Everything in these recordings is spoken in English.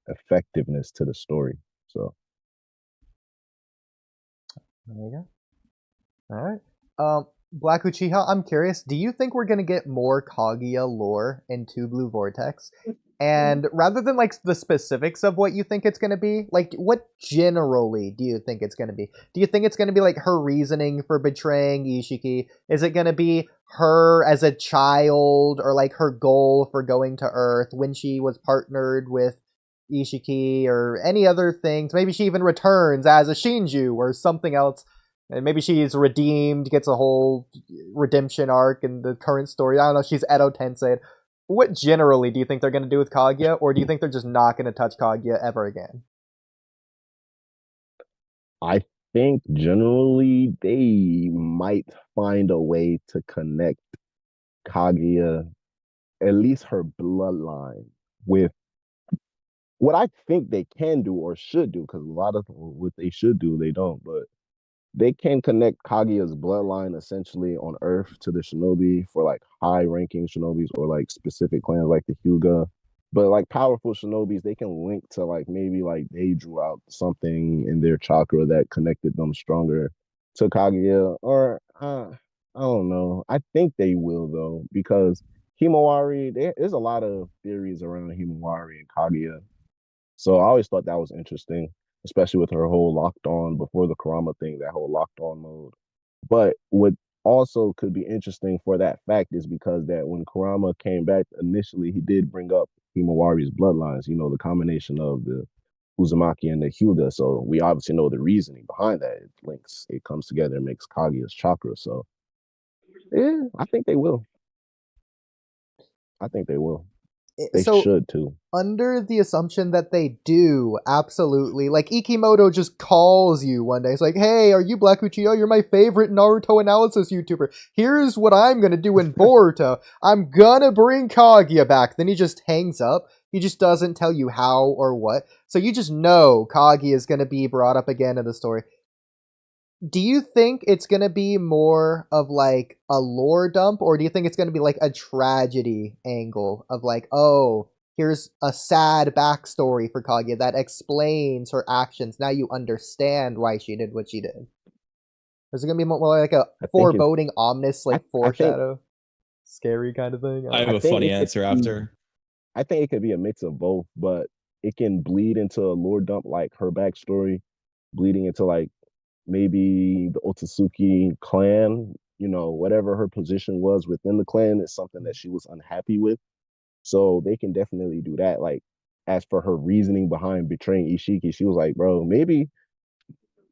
effectiveness to the story. So There you go. All right. Black Uchiha, I'm curious. Do you think we're gonna get more Kaguya lore in Two Blue Vortex? And rather than like the specifics of what you think it's gonna be, like what generally do you think it's gonna be? Do you think it's gonna be like her reasoning for betraying Ishiki? Is it gonna be her as a child, or like her goal for going to Earth when she was partnered with Ishiki, or any other things? Maybe she even returns as a Shinju or something else. And maybe she's redeemed, gets a whole redemption arc in the current story. I don't know. She's Edo Tensei. What generally do you think they're going to do with Kaguya, or do you think they're just not going to touch Kaguya ever again? I think generally they might find a way to connect Kaguya, at least her bloodline, with what I think they can do or should do, because a lot of what they should do, they don't. But they can connect Kaguya's bloodline essentially on Earth to the shinobi for like high ranking shinobis or like specific clans like the Hyuga. But like powerful shinobis, they can link to like maybe like they drew out something in their chakra that connected them stronger to Kaguya. Or I don't know. I think they will though, because Himawari, there's a lot of theories around Himawari and Kaguya. So I always thought that was interesting, especially with her whole locked on before the Kurama thing, that whole locked on mode. But what also could be interesting for that fact is because that when Kurama came back initially, he did bring up Himawari's bloodlines, the combination of the Uzumaki and the Hyuga. So we obviously know the reasoning behind that. It links, it comes together and makes Kaguya's chakra. So yeah, I think they will. I think they will. They So should too. under the assumption that they do, absolutely. Like Ikimoto just calls you one day. It's like, "Hey, are you Black Uchiha? You're my favorite Naruto analysis YouTuber. Here's what I'm gonna do in Boruto. I'm gonna bring Kaguya back." Then he just hangs up. He just doesn't tell you how or what. So you just know Kaguya is gonna be brought up again in the story. Do you think it's gonna be more of like a lore dump, or do you think it's gonna be like a tragedy angle of like, oh, here's a sad backstory for Kaguya that explains her actions. Now you understand why she did what she did. Is it gonna be more like a I think it's foreboding, ominous, like I think foreshadow, scary kind of thing? I I don't have I know. a think funny it could answer be after. I think it could be a mix of both, but it can bleed into a lore dump like her backstory, bleeding into like maybe the Otsutsuki clan, whatever her position was within the clan is something that she was unhappy with. So they can definitely do that. Like, as for her reasoning behind betraying Ishiki, she was like, bro, maybe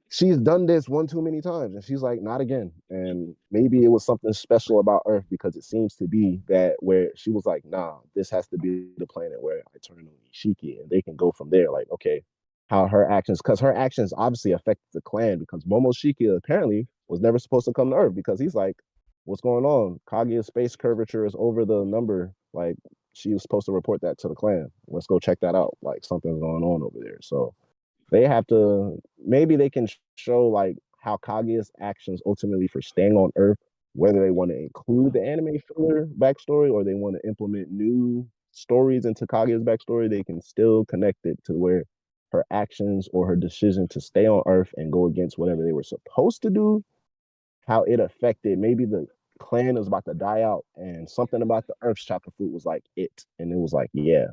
she's done this one too many times. And she's like, not again. And maybe it was something special about Earth, because it seems to be that where she was like, nah, this has to be the planet where I turn on Ishiki. And they can go from there. Like, okay, how her actions, because her actions obviously affect the clan, because Momoshiki apparently was never supposed to come to Earth, because he's like, what's going on? Kaguya's space curvature is over the number. Like, she was supposed to report that to the clan. Let's go check that out. Like, something's going on over there. So they have to, maybe they can show like how Kaguya's actions ultimately for staying on Earth, whether they want to include the anime filler backstory or they want to implement new stories into Kaguya's backstory, they can still connect it to where her actions or her decision to stay on Earth and go against whatever they were supposed to do, how it affected maybe the clan was about to die out and something about the Earth's chakra fruit was like it. And it was like, yeah,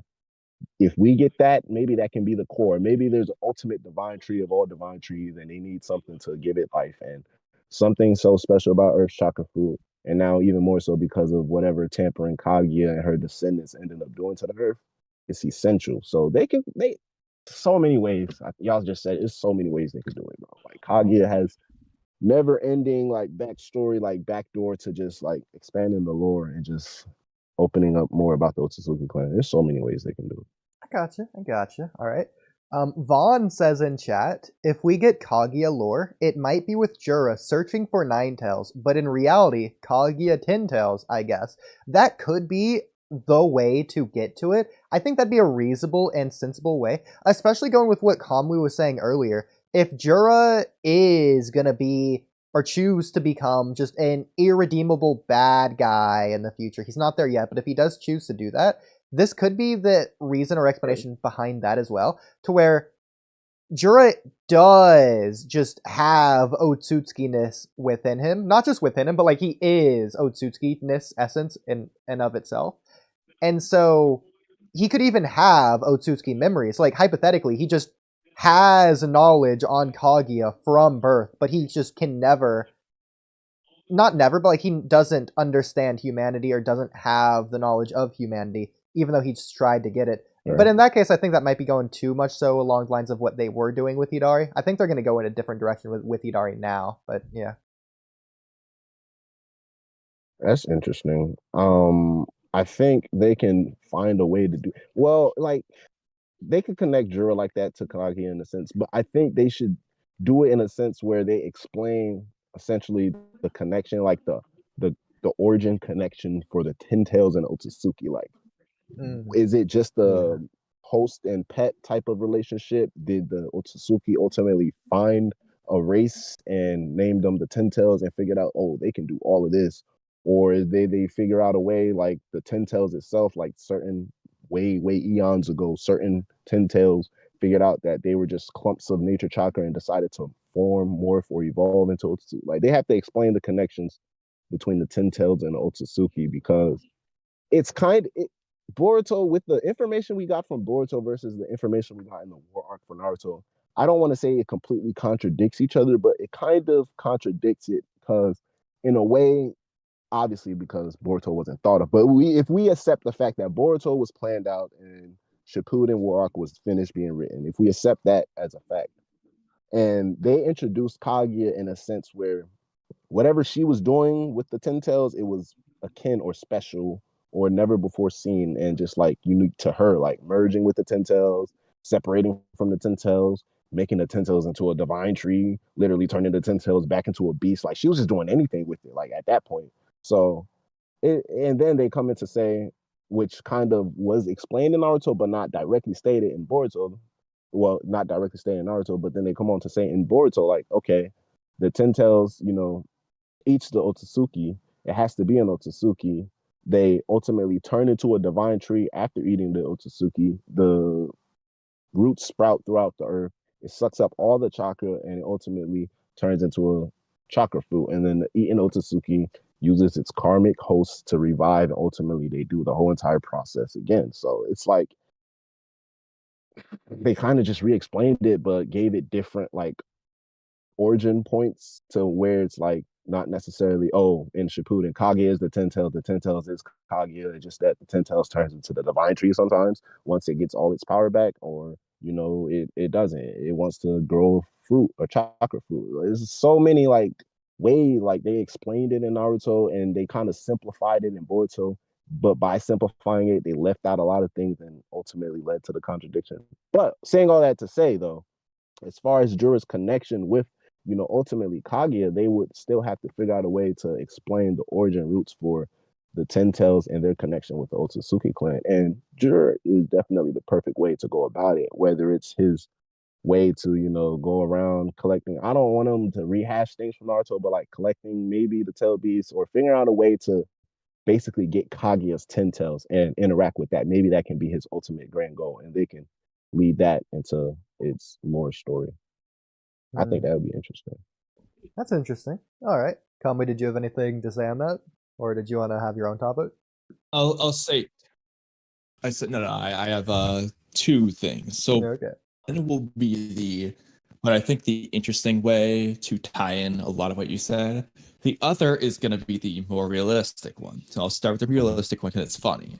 if we get that, maybe that can be the core. Maybe there's an ultimate divine tree of all divine trees, and they need something to give it life. And something so special about Earth's chakra fruit, and now even more so because of whatever tampering Kaguya and her descendants ended up doing to the Earth, it's essential. So they so many ways. Y'all just said it's so many ways they could do it, bro. Like Kaguya has never ending like backstory, like backdoor to just like expanding the lore and just opening up more about the Otsutsuki clan. There's so many ways they can do it. I gotcha. All right. Vaughn says in chat, if we get Kaguya lore, it might be with Jura searching for Nine Tails, but in reality, Kaguya Ten Tails, I guess. That could be the way to get to it. I think that'd be a reasonable and sensible way, especially going with what Kamui was saying earlier. If Jura is gonna be or choose to become just an irredeemable bad guy in the future, he's not there yet, but if he does choose to do that, this could be the reason or explanation behind that as well, to where Jura does just have Otsutsuki-ness within him. Not just within him, but like he is Otsutsuki-ness essence in and of itself. And so he could even have Otsutsuki memories. Like hypothetically, he just has knowledge on Kaguya from birth, but he just can never, not never, but like he doesn't understand humanity or doesn't have the knowledge of humanity, even though he's tried to get it. Right. But in that case, I think that might be going too much so along the lines of what they were doing with Hidari. I think they're going to go in a different direction with Hidari now, but yeah. That's interesting. I think they can find a way to do well, like they could connect Jura like that to Kaguya in a sense, but I think they should do it in a sense where they explain essentially the connection, like the the origin connection for the Ten Tails and Otsutsuki. Like, is it just a host and pet type of relationship? Did the Otsutsuki ultimately find a race and named them the Ten Tails and figured out, oh, they can do all of this? Or is they figure out a way, like the Ten Tails itself, like certain way eons ago, certain Ten Tails figured out that they were just clumps of nature chakra and decided to form, morph, or evolve into Otsutsuki. Like they have to explain the connections between the Ten Tails and the Otsutsuki, because it's Boruto, with the information we got from Boruto versus the information we got in the war arc for Naruto, I don't want to say it completely contradicts each other, but it kind of contradicts it, because in a way, obviously because Boruto wasn't thought of, but if we accept the fact that Boruto was planned out and Shippuden war arc was finished being written, if we accept that as a fact, and they introduced Kaguya in a sense where whatever she was doing with the Ten Tails, it was akin or special or never before seen and just like unique to her, like merging with the Ten Tails, separating from the Ten Tails, making the Ten Tails into a divine tree, literally turning the Ten Tails back into a beast. Like she was just doing anything with it, like at that point. So, and then they come in to say, which kind of was explained in Naruto, but not directly stated in Boruto. Well, not directly stated in Naruto, but then they come on to say in Boruto, like, okay, the Ten Tails, each the Otsutsuki. It has to be an Otsutsuki. They ultimately turn into a divine tree after eating the Otsutsuki. The roots sprout throughout the earth. It sucks up all the chakra and it ultimately turns into a chakra fruit. And then the eaten Otsutsuki uses its karmic host to revive, and ultimately they do the whole entire process again. So it's like they kind of just re-explained it, but gave it different like origin points to where it's like not necessarily, oh, in Shippuden, Kaguya is the Ten Tails is Kaguya. It's just that the Ten Tails turns into the divine tree sometimes once it gets all its power back, or it doesn't. It wants to grow fruit or chakra fruit. There's so many like way, like they explained it in Naruto and they kind of simplified it in Boruto, but by simplifying it, they left out a lot of things and ultimately led to the contradiction. But saying all that to say, though, as far as Jura's connection with, ultimately Kaguya, they would still have to figure out a way to explain the origin roots for the Ten Tails and their connection with the Otsutsuki clan. And Jura is definitely the perfect way to go about it, whether it's his way to, go around collecting. I don't want him to rehash things from Naruto, but like collecting maybe the tail beasts or figuring out a way to basically get Kaguya's Ten Tails and interact with that. Maybe that can be his ultimate grand goal, and they can lead that into its lore story. I think that would be interesting. That's interesting. All right. Kamui, did you have anything to say on that? Or did you want to have your own topic? I'll say. I said no. I have two things. So Okay. one will be but I think the interesting way to tie in a lot of what you said. The other is going to be the more realistic one. So I'll start with the realistic one because it's funny.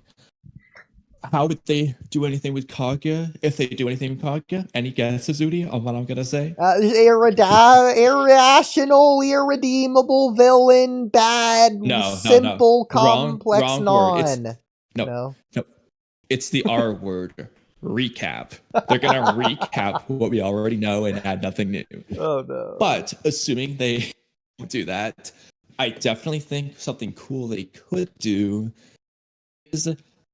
How would they do anything with Kaguya? If they do anything with Kaguya, any guesses, Udy, on what I'm gonna say? Irrational, irredeemable villain, bad, simple, complex, wrong non. word. No. It's the R word. Recap. They're gonna recap what we already know and add nothing new. Oh no. But assuming they do that, I definitely think something cool they could do is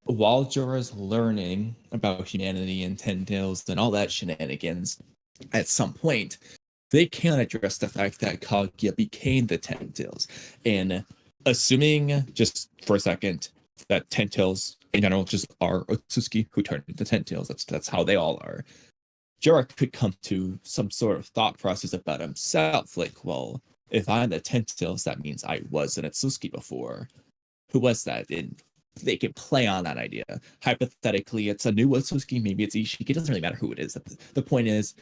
while Jorah's learning about humanity and Ten Tails and all that shenanigans, at some point, they can address the fact that Kaguya became the Ten Tails. And assuming, just for a second, that 10 tails in general just are Otsutsuki who turn into 10 tails. That's how they all are. Jorah could come to some sort of thought process about himself, like, well, if I'm the 10 tails, that means I was an Otsutsuki before. Who was that? And they can play on that idea. Hypothetically, it's a new Otsutsuki, maybe it's Ishiki. It doesn't really matter who it is. The point is,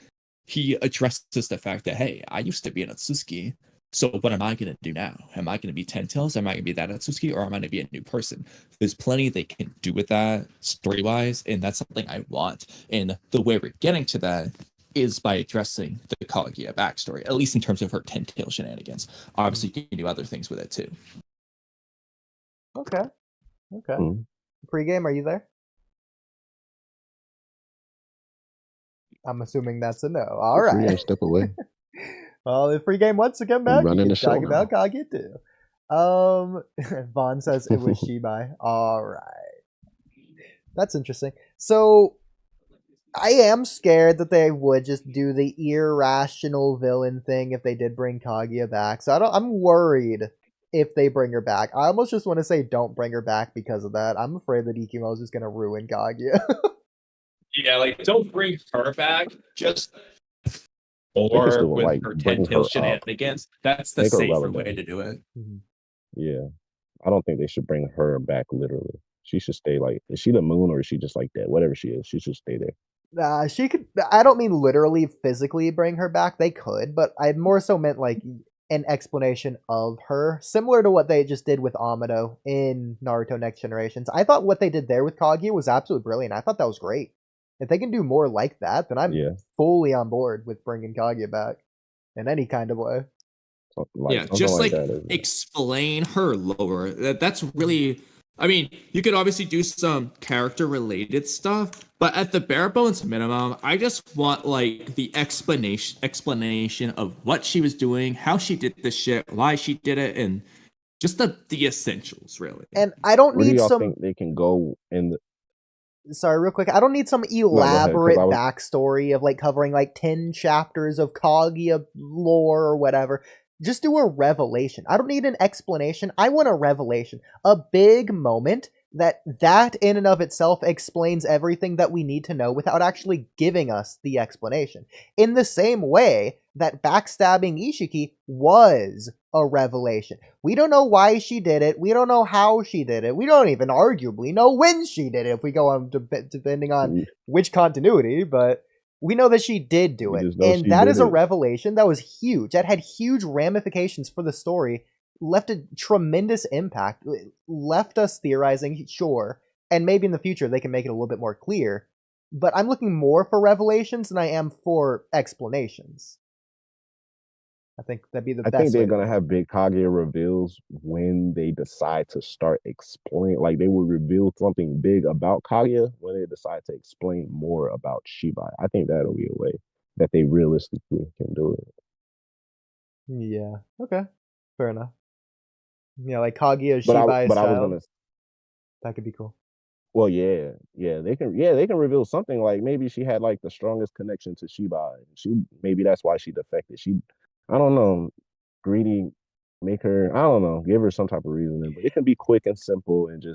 he addresses the fact that, hey, I used to be an Otsutsuki. So what am I going to do now? Am I going to be 10 tails? Am I going to be that Otsutsuki? Or am I going to be a new person? There's plenty they can do with that story-wise, and that's something I want. And the way we're getting to that is by addressing the Kaguya backstory, at least in terms of her 10 tail shenanigans. Obviously, you can do other things with it too. Okay. Pre-game, are you there? I'm assuming that's a no. All right. Pre-game, step away. Well, if pre-game wants to come back, Running you the can talk show about Kaguya too. Vaughn says it was Shibai. All right. That's interesting. So, I am scared that they would just do the irrational villain thing if they did bring Kaguya back. So I'm worried if they bring her back. I almost just want to say don't bring her back because of that. I'm afraid that Ikimo is just going to ruin Kaguya. Yeah, like, don't bring her back, just Or or with like her bring 10 tail her up, shenanigans. That's the make her safer relevant. way to do it. Yeah, I don't think they should bring her back literally. She should stay like, is she the moon or is she just like that? Whatever she is, she should stay there. She could. I don't mean literally physically bring her back. They could, but I more so meant like an explanation of her, similar to what they just did with Amado in Naruto Next Generations. I thought what they did there with Kaguya was absolutely brilliant. I thought that was great. If they can do more like that, then I'm fully on board with bringing Kaguya back in any kind of way. Yeah, just like explain her lower. That's really. I mean, you could obviously do some character related stuff, but at the bare bones minimum, I just want like the explanation of what she was doing, how she did this shit, why she did it, and just the essentials, really. And I don't Where need do y'all some. think they can go in the? Sorry, real quick. I don't need some elaborate backstory of like covering like 10 chapters of Kaguya lore or whatever. Just do a revelation. I don't need an explanation. I want a revelation. A big moment that in and of itself explains everything that we need to know without actually giving us the explanation. In the same way that backstabbing Ishiki was a revelation. We don't know why she did it. We don't know how she did it. We don't even arguably know when she did it if we go on depending on which continuity, but we know that she did do it. And that is a revelation that was huge. That had huge ramifications for the story. Left a tremendous impact. Left us theorizing, sure. And maybe in the future they can make it a little bit more clear. But I'm looking more for revelations than I am for explanations. I think that'd be the best. I think they're gonna have big Kaguya reveals when they decide to start explaining. Like they will reveal something big about Kaguya when they decide to explain more about Shibai. I think that'll be a way that they realistically can do it. Yeah. Okay. Fair enough. Yeah, like Kaguya Shibai style. That could be cool. Well, they can reveal something like maybe she had like the strongest connection to Shibai. Maybe that's why she defected. I don't know, greedy, make her, I don't know, give her some type of reasoning, but it can be quick and simple and just